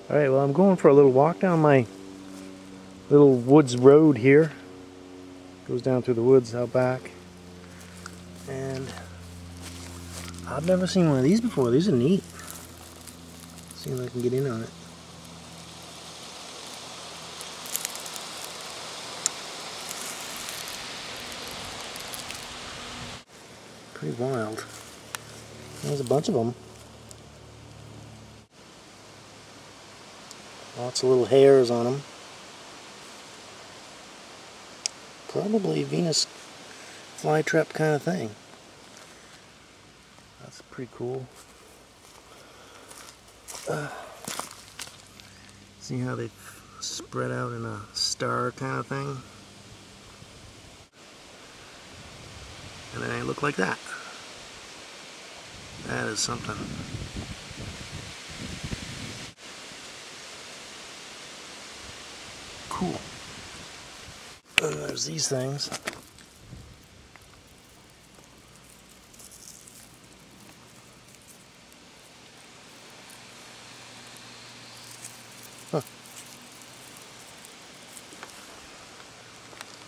Alright, well, I'm going for a little walk down my little woods road here. Goes down through the woods out back. And I've never seen one of these before. These are neat. See if I can get in on it. Pretty wild. There's a bunch of them. Lots of little hairs on them. Probably Venus flytrap kind of thing. That's pretty cool. See how they spread out in a star kind of thing? And then they look like that. That is something. Cool. And there's these things. Huh.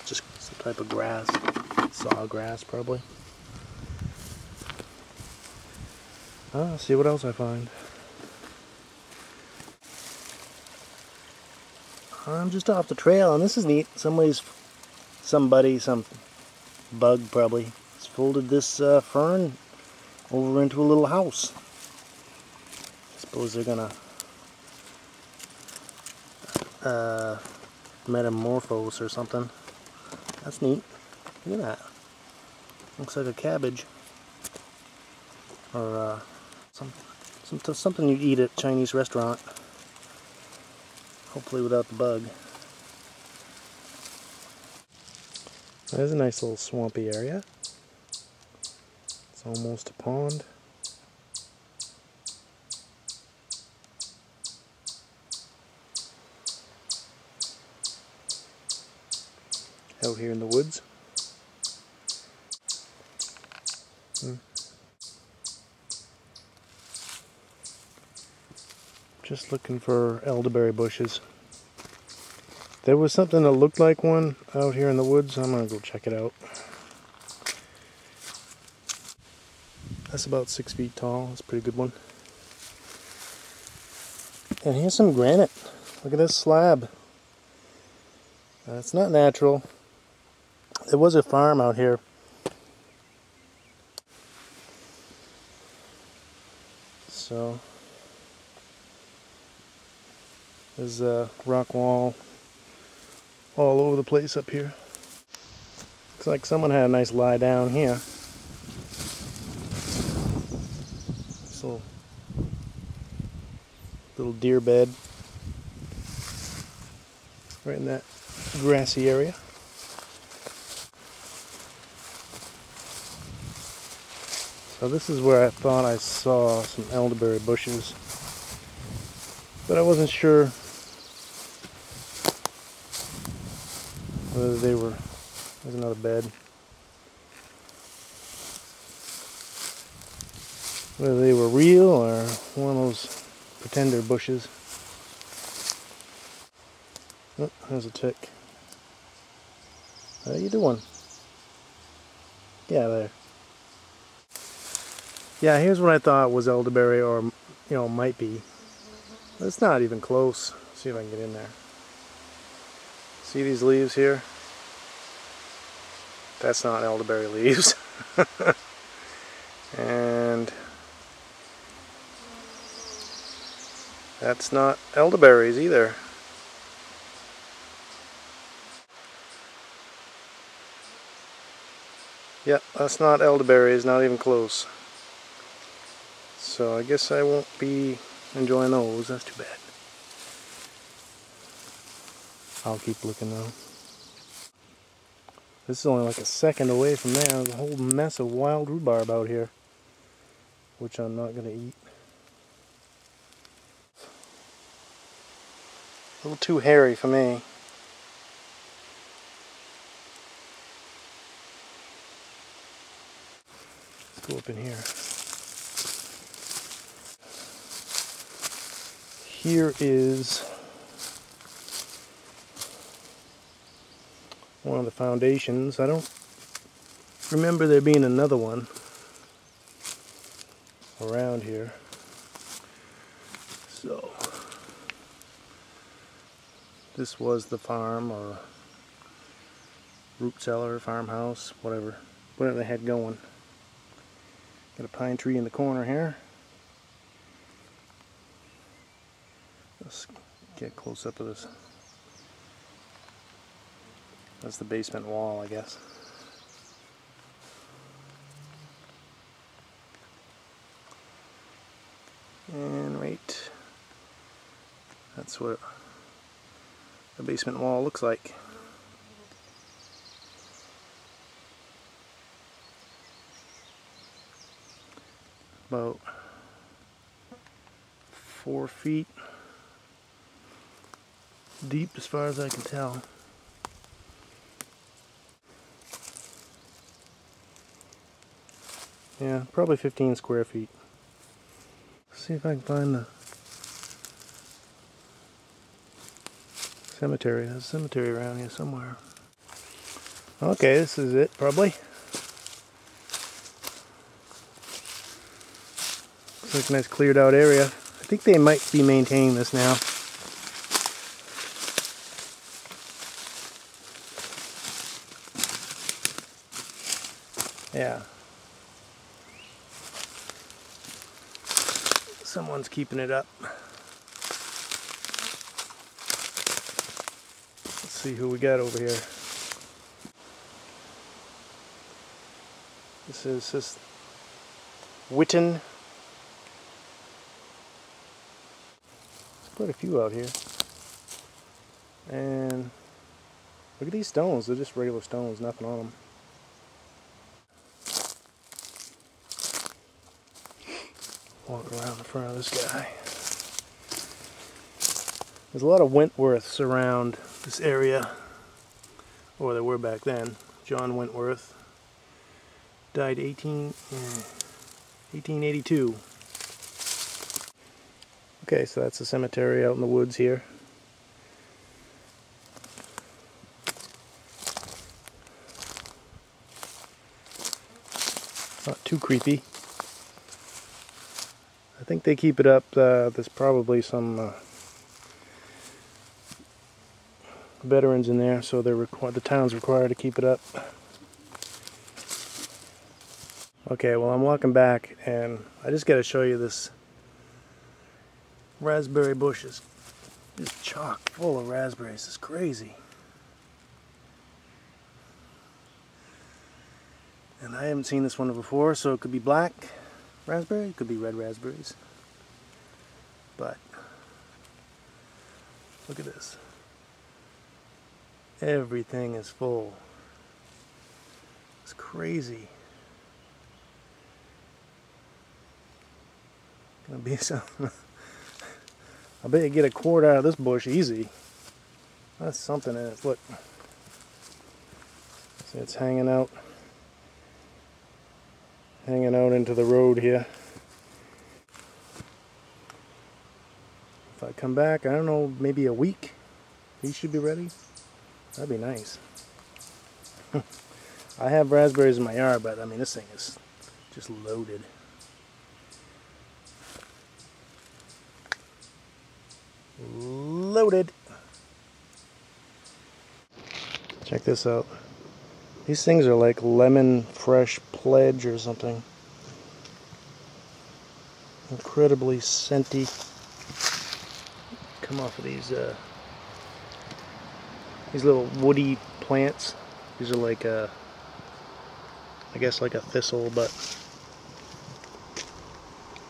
Just some type of grass. Sawgrass, probably. See what else I find. I'm just off the trail, and this is neat. Some bug probably, has folded this fern over into a little house. I suppose they're gonna metamorphose or something. That's neat. Look at that. Looks like a cabbage. Or something you eat at a Chinese restaurant. Hopefully without the bug. There's a nice little swampy area. It's almost a pond. Out here in the woods. Just looking for elderberry bushes. There was something that looked like one out here in the woods. I'm gonna go check it out. That's about 6 feet tall. That's a pretty good one. And here's some granite. Look at this slab. It's not natural. There was a farm out here. So there's a rock wall all over the place up here. Looks like someone had a nice lie down here. This little deer bed right in that grassy area. So this is where I thought I saw some elderberry bushes, but I wasn't sure whether they were, there's another bed, whether they were real or one of those pretender bushes. Oh, there's a tick. How you doing? Yeah, there. Yeah, here's what I thought was elderberry, or might be. But it's not even close. Let's see if I can get in there. See these leaves here? That's not elderberry leaves. And that's not elderberries either. Yep, that's not elderberries, not even close. So I guess I won't be enjoying those. That's too bad. I'll keep looking though. This is only like a second away from there. There's a whole mess of wild rhubarb out here, which I'm not going to eat. A little too hairy for me. Let's go up in here. here is one of the foundations. I don't remember there being another one around here. So this was the farm or root cellar, farmhouse, whatever they had going. Got a pine tree in the corner here. Let's get close up to this. That's the basement wall, I guess. And right, that's what the basement wall looks like. About 4 feet deep as far as I can tell. Yeah, probably 15 square feet. Let's see if I can find the cemetery. There's a cemetery around here somewhere. Okay, this is it probably. Looks like a nice cleared out area. I think they might be maintaining this now. Yeah. Someone's keeping it up. Let's see who we got over here. This is Witten. There's quite a few out here. And look at these stones. They're just regular stones, nothing on them. Walk around the front of this guy. There's a lot of Wentworths around this area, or there were back then. John Wentworth died 1882. Okay, so that's the cemetery out in the woods here. Not too creepy. I think they keep it up. There's probably some veterans in there, so the town's required to keep it up. Okay, well, I'm walking back, and I just got to show you this raspberry bush is just chock full of raspberries. It's crazy. And I haven't seen this one before, so it could be black raspberry, it could be red raspberries. But look at this. Everything is full. It's crazy. Gonna be some. I bet you get a quart out of this bush easy. That's something in it. Look. See, it's hanging out into the road here. If I come back, I don't know, maybe a week, these should be ready. That'd be nice. I have raspberries in my yard, but I mean, this thing is just loaded. Loaded. Check this out. These things are like lemon fresh pledge or something. Incredibly scenty. Come off of these little woody plants. These are like I guess like a thistle, but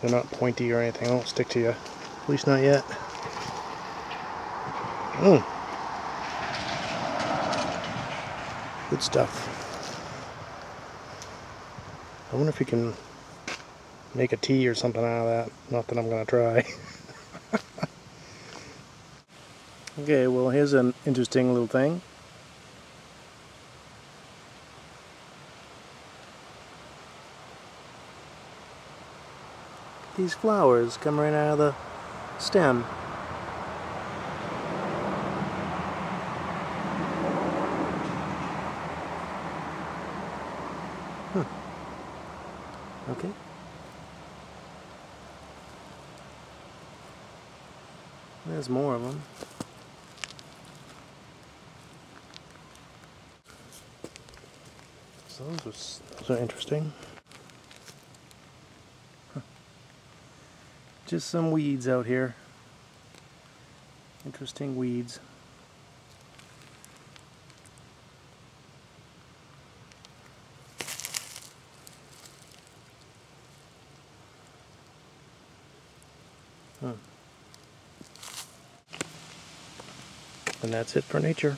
they're not pointy or anything. They won't stick to you. At least not yet. Good stuff. I wonder if you can make a tea or something out of that. Not that I'm going to try. Okay, well, here's an interesting little thing. These flowers come right out of the stem. Okay. There's more of them. So those are interesting. Huh. Just some weeds out here. Interesting weeds. And that's it for nature.